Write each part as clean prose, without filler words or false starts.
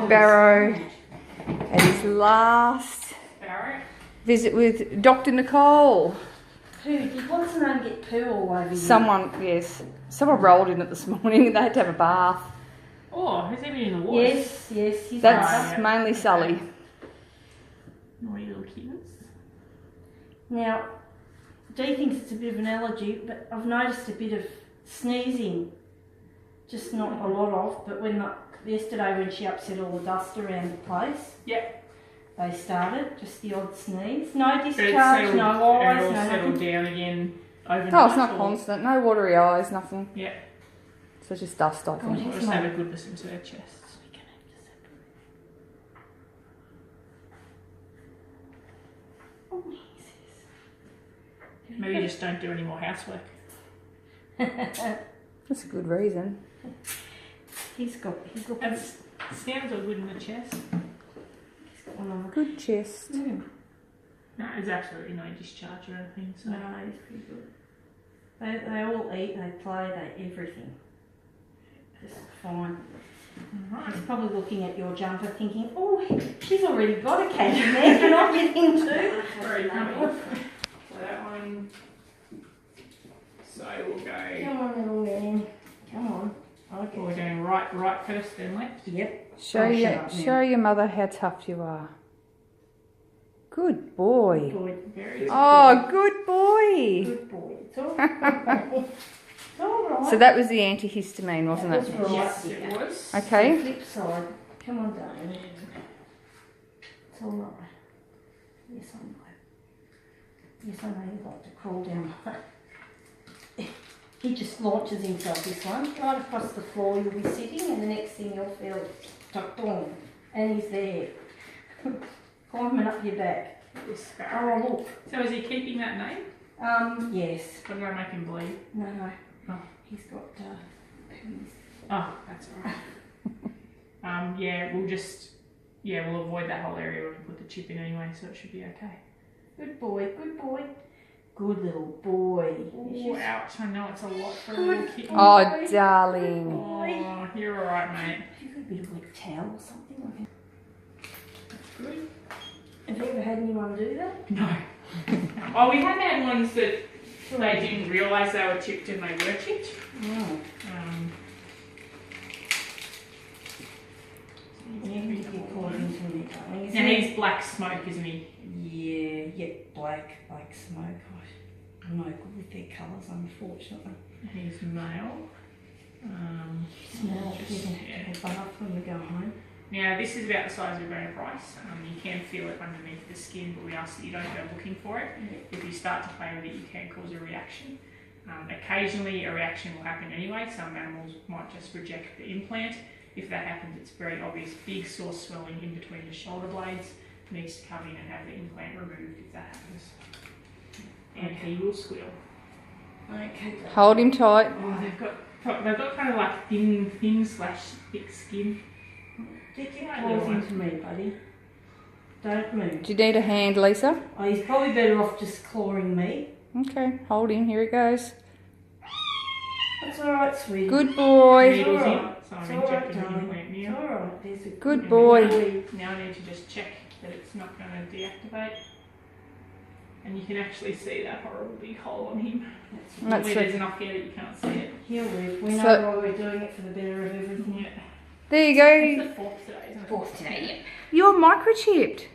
Barrow at his last visit with Dr. Nicole. Poo, he wants to know get poo all over you. Someone rolled in it this morning. They had to have a bath. Oh, has he been in the water? Yes, he's That's mainly Sully. Naughty little kittens. Now, Dee thinks it's a bit of an allergy, but I've noticed a bit of sneezing. Just not a lot of, but yesterday when she upset all the dust around the place, they started, just the odd sneeze. No discharge, no eyes, no nothing. Settled down again overnight. Oh, it's not constant. No watery eyes, nothing. Yeah. So it's just dust off. We'll just have a good listen to their chests. We can have to separate. Oh, Jesus. Maybe just don't do any more housework. That's a good reason. He's got Sounds all good in the chest. Good chest. Mm. No, there's absolutely no discharge or anything. So. No, he's pretty good. They all eat, they play, they everything. Just fine. Right. He's probably looking at your jumper thinking, oh, she's already got a cat in there, can I get him too? Very funny. So that one. So we'll go. Come on, little man. Come on. Okay. We're going right first, then left. Yep. Show your mother how tough you are. Good boy. Good. Very good. Oh, good boy. Good boy. It's all right. It's all right. So that was the antihistamine, wasn't it? That was right. Yes, it was. Okay. Flip side. Come on, darling. It's all right. Yes, I know. Yes, I know you like to crawl down. He just launches himself, this one, right across the floor. You'll be sitting, and the next thing you'll feel, boom, and he's there, climbing up your back. Oh, look. So is he keeping that name? Yes. I'm going to make him bleed. No. Oh. He's got poos. Oh, that's alright. We'll avoid that whole area when we put the chip in anyway, so it should be okay. Good boy, good boy. Good little boy. Oh, ouch, I know it's a lot for a little kitten. Oh, darling. Oh, you're alright, mate. Have you got a bit of wet towel or something? That's good. Have you ever had anyone do that? No. Oh, we have had ones that they didn't realise they were chipped and they were chipped. No. Now he's black smoke, isn't he? Yeah, black smoke. I'm no good with their colours, unfortunately. He's male. Smell it, bath when we go home. Now this is about the size of a grain of rice. You can feel it underneath the skin, but we ask that you don't go looking for it. If you start to play with it, you can cause a reaction. Occasionally a reaction will happen anyway. Some animals might just reject the implant. If that happens, it's very obvious. Big sore swelling in between the shoulder blades. Needs to come in and have the implant removed if that happens. And he will squeal. Okay. Hold him tight. Oh, they've got kind of like thin/thick skin. Get your claws into me, buddy. Don't move. Do you need a hand, Lisa? Oh, he's probably better off just clawing me. Okay, hold him. Here he goes. That's all right, sweetie. Good boy. Needles It's all in, right. so I'm It's all right, injecting the darling. implant It's now. all right. There's a Good boy. Now I need to just check that it's not going to deactivate. And you can actually see that horrible big hole on him. That's There's enough here that you can't see it. He'll live. We know why we're doing it for the better of everything. Yeah. There you It's go. the fourth today, isn't it? Fourth today, yeah. You're microchipped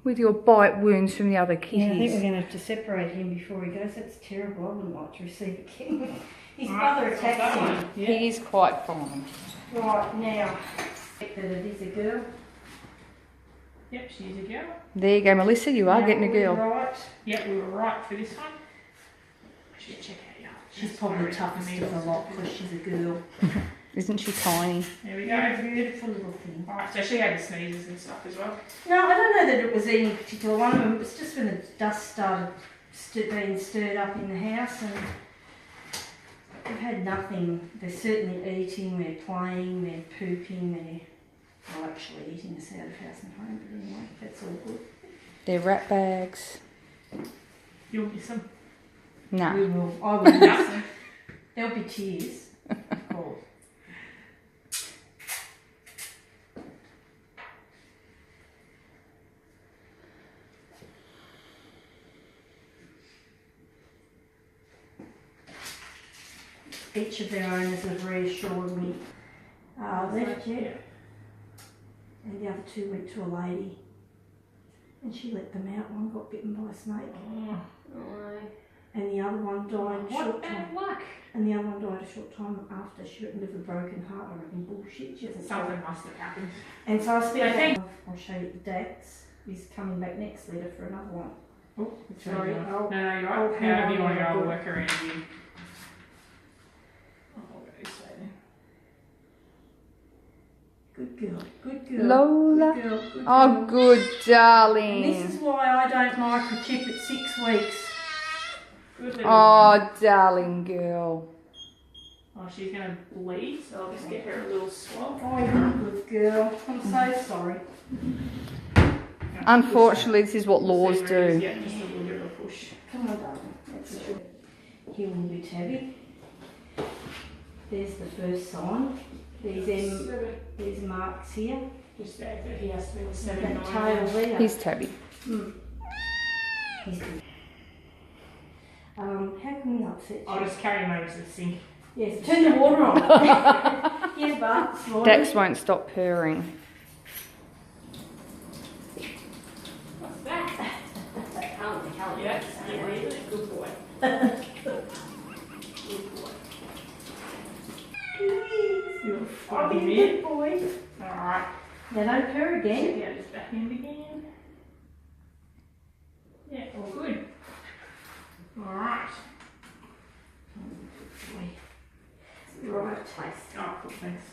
with your bite wounds from the other Yeah, I think we're kitties. going to have to separate him before he goes. That's terrible. I wouldn't like to receive a kitten. His Right, mother that's attacks that him. one. Yeah. He is quite fine. Right, now, that it is a girl. Yep, she's a girl. There you go, Melissa. You are getting a girl. Right. Yep, we were right for this one. I should check out your. She's probably the toughest of the lot because she's a girl. Isn't she tiny? There we Yeah, go. beautiful little thing. Alright, so she had the sneezes and stuff as well. No, I don't know that it was any particular one of them. It was just when the dust started being stirred up in the house, and we've had nothing. They're certainly eating, they're playing, they're pooping, they're actually eating us out of house and home, but anyway, that's all good. They're rat bags. You'll miss them. No. We will. I will miss them. There'll be tears, of course. each of their owners have reassured me. Left yet, and the other two went to a lady, and she let them out. One got bitten by a snake, and the other one died a short time. What bad luck! And the other one died a short time after. She went and lived with a broken heart. I reckon bullshit. She hasn't Something must have happened. And so I spent. I'll show you the Dax. He's coming back next litter for another one. Oh, Sorry. No, you're right. However you want to go, I'll work around you. I'll go this way then. Good girl. Good girl. Lola. Good girl. Good girl. Oh, good And darling. this is why I don't microchip at 6 weeks. Good little Oh, darling girl. Oh, she's going to bleed, so I'll just get her a little swab. Oh, you're a good girl. I'm so sorry. Unfortunately, this is what laws See where it is. do. Yeah, just a little bit of a push. Come on, darling. That's it. He will be tabby. There's the first sign. There's marks here. Just that he has to be the 7, That 9. tail there. He's Tabby. He's good. How can we upset you? I'll just carry him over to the sink. Yes, turn the water on. Yeah, but slowly. Dex won't stop purring. What's that? Yeah, really good boy. Good boy. You're I'll be a funny. good boy. Alright. Now don't purr again. Check out his back end again. Yeah, all good. Alright. Right taste. Oh, cool, thanks.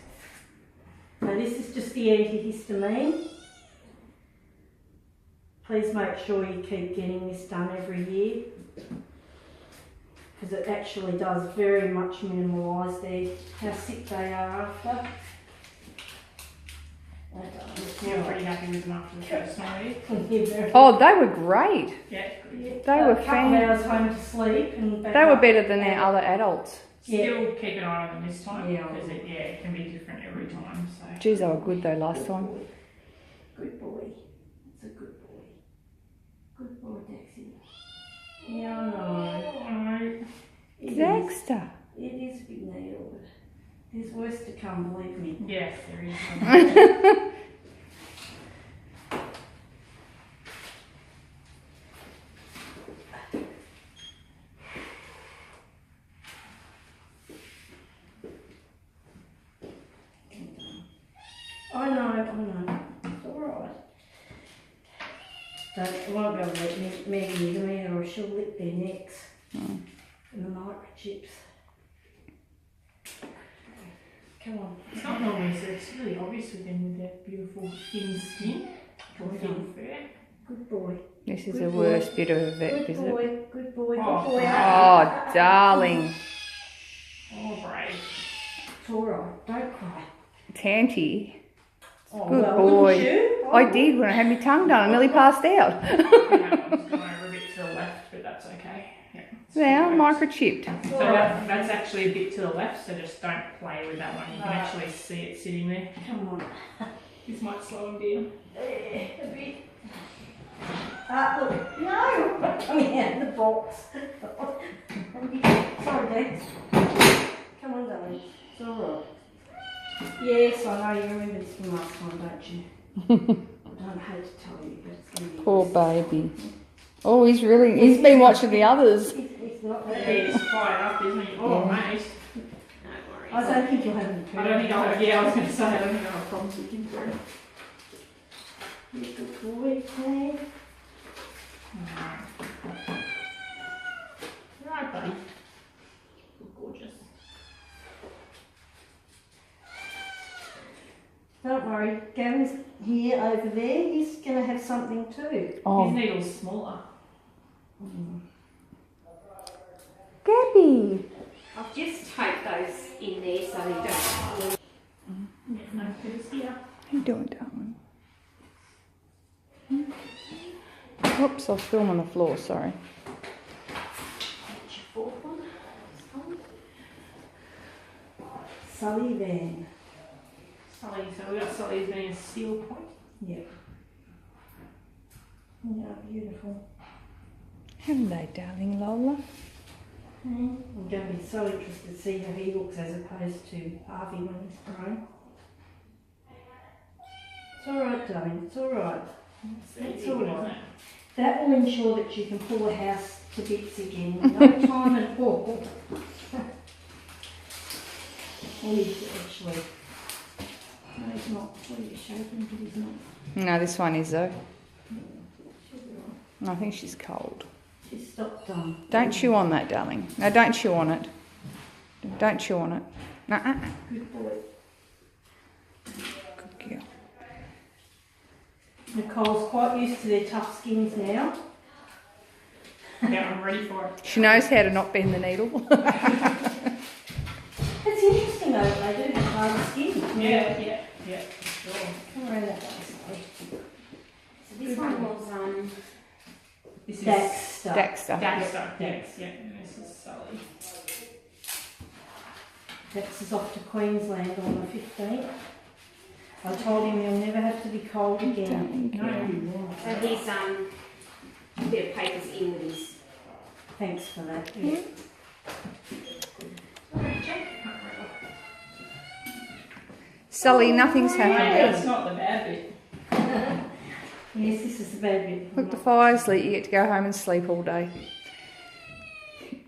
Now this is just the antihistamine. Please make sure you keep getting this done every year, because it actually does very much minimalise how sick they are after. You're pretty happy with them after the first night? Oh, they were great. Yeah, good. They were a couple of hours home to sleep and back They were up. better than their other adults. Still keep an eye on them this time, Yeah. because it can be different every time. So. Geez, they were good though last time. Good boy. It's a good boy. Good boy, Dexy. Yeah, I know. It Dexter. It is a big needle, but there's worse to come, believe me. Yes, there is. I know. It's alright. But I won't be able to let Maggie use them either, or she'll lick their necks and the microchips. Come on. It's not normally so it's really obvious with them with their beautiful thin skin or thin fur. Good boy. This is Good the boy. worst bit of a vet Good visit. boy. Good boy. Good Oh, boy. Oh, darling. Oh, brave. It's alright. Don't cry. Tanty. Oh, Good well, boy. wouldn't you? I did when I had my tongue done. I nearly passed out. That one's gone over a bit to the left, but that's okay. Yeah, Now, microchipped. So that's actually a bit to the left, so just don't play with that one. You can actually see it sitting there. Come on. This might slow him down. A bit. Look. No! Coming out of the box. Sorry, Dex. Come on, darling. It's alright. Yes, I know you remember this from last time, don't you? I don't hate to tell you, but it's going to be. Poor baby. Oh, he's been watching the others. It's not that Yeah, he's fired up, isn't he? Oh, Yeah. mate. No worries. I don't think you'll have any I don't think I'll have, yeah, I was going to say, I don't think I'll have problems with him for it. You're a good boy, Claire. Alright. Right, buddy. You're gorgeous. Don't worry, Gavin's here over there. He's going to have something too. His Oh, needle's smaller. Gabby. I'll just tape those in there so they don't. Yeah, no feathers here. How you doing, darling? Oops, I'll film on the floor, sorry. That's your fourth one. Sullivan. Sully, so we've got Sully as being a seal point. Yep. Yeah, beautiful. Hello, darling Lola. I'm going to be so interested to see how he looks as opposed to Harvey when he's grown. It's alright, darling, it's alright. It's alright. That will ensure that you can pull the house to bits again. No time at all. Or is it actually? No, he's not. What are you shaking? But he's not. No, this one is though. I think she's cold. She's stopped. Don't chew on that, darling. No, don't chew on it. Don't chew on it. Nuh-uh. Good boy. Good girl. Nicole's quite used to their tough skins now. Yeah, I'm ready for it. She knows how to not bend the needle. It's interesting though, they do have harder skin. Yeah. Sure. Come around that way, sorry. So this one was This is Dexter. Dexter. Dexter. Dex, yeah. And this is Sully. Dexter's off to Queensland on the 15th. I told him he'll never have to be cold again. No, you won't. so he's a bit of papers in with his. Thanks for that. Yeah. Sully, nothing's No, happened. that's not the bad bit. Yes, this is the bad bit. Look, the fire's lit. You get to go home and sleep all day.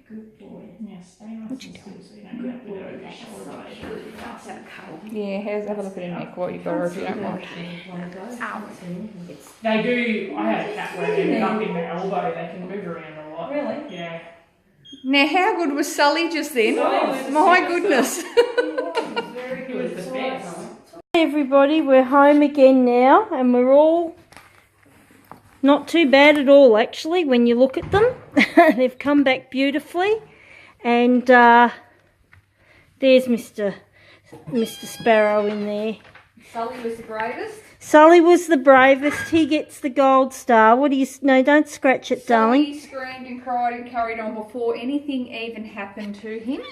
Good boy. Yeah, stay nice and still so you don't have to go over your shoulder. Let's have a cuddle. Yeah, have a look at her neck while you've got her if you don't mind. Ow. They do, I had a cat where they ended up in the elbow, they can move around a lot. Really? Yeah. Now, how good was Sully just then? Sully was the My superstar. goodness. He was the best. Hey everybody, we're home again now and we're all not too bad at all actually when you look at them. They've come back beautifully and there's Mr. Sparrow in there. Sully was the bravest. Sully was the bravest. He gets the gold star. What do you... No, don't scratch it, darling. Sully screamed and cried and carried on before anything even happened to him.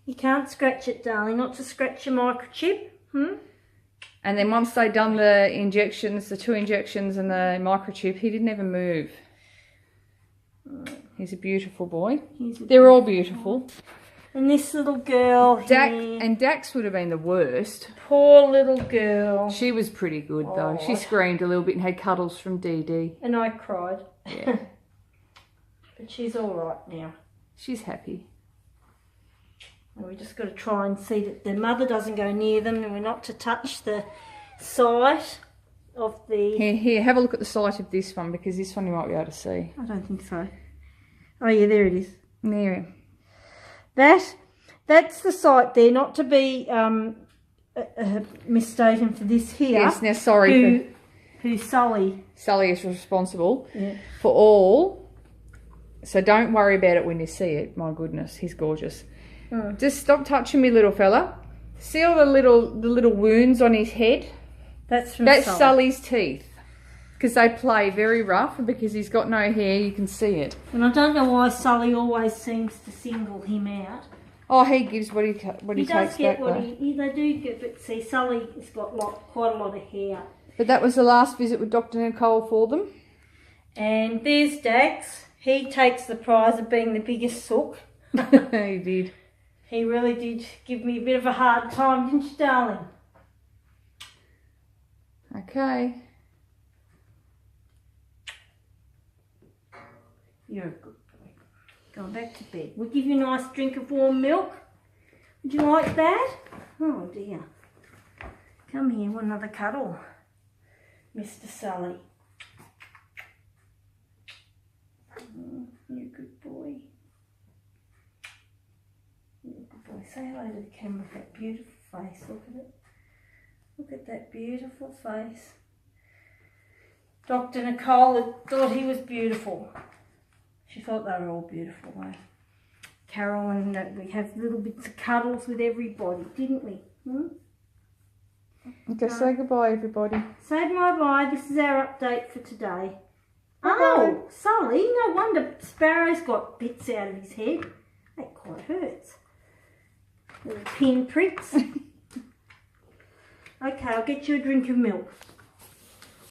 You can't scratch it, darling. Not to scratch your microchip. And then once they'd done the injections, the 2 injections and the microchip, he didn't even move. He's a beautiful boy. They're all beautiful. And this little girl here. And Dax would have been the worst. Poor little girl. She was pretty good though. She screamed a little bit and had cuddles from Dee Dee. And I cried. Yeah. But she's all right now. She's happy. And we just got to try and see that the mother doesn't go near them, and we're not to touch the site of the... Here, have a look at the site of this one, because this one you might be able to see. I don't think so. Oh yeah, there it is. There. That's the site there, not to be mistaken for this here. Yes, now sorry who Sully is responsible yeah. for all. So don't worry about it when you see it. My goodness, he's gorgeous. Just stop touching me, little fella. See all the little wounds on his head? That's That's Sully. Sully's teeth. Because they play very rough, and because he's got no hair, you can see it. And I don't know why Sully always seems to single him out. Oh, he gives what he takes back though. They do get, but see, Sully has got quite a lot of hair. But that was the last visit with Dr. Nicole for them. And there's Dax. He takes the prize of being the biggest sook. He did. He really did give me a bit of a hard time, didn't you, darling? Okay. You're a good boy. Going back to bed. We'll give you a nice drink of warm milk. Would you like that? Oh dear. Come here, want another cuddle, Mr. Sully. You're a good boy. You're a good boy. Say hello to the camera with that beautiful face. Look at it. Look at that beautiful face. Dr. Nicole thought he was beautiful. She thought they were all beautiful though. Carol and we have little bits of cuddles with everybody, didn't we? Okay, say goodbye, everybody. Say bye-bye. This is our update for today. Oh, Sully, no wonder Sparrow's got bits out of his head. That quite hurts. Little pin pricks. Okay, I'll get you a drink of milk.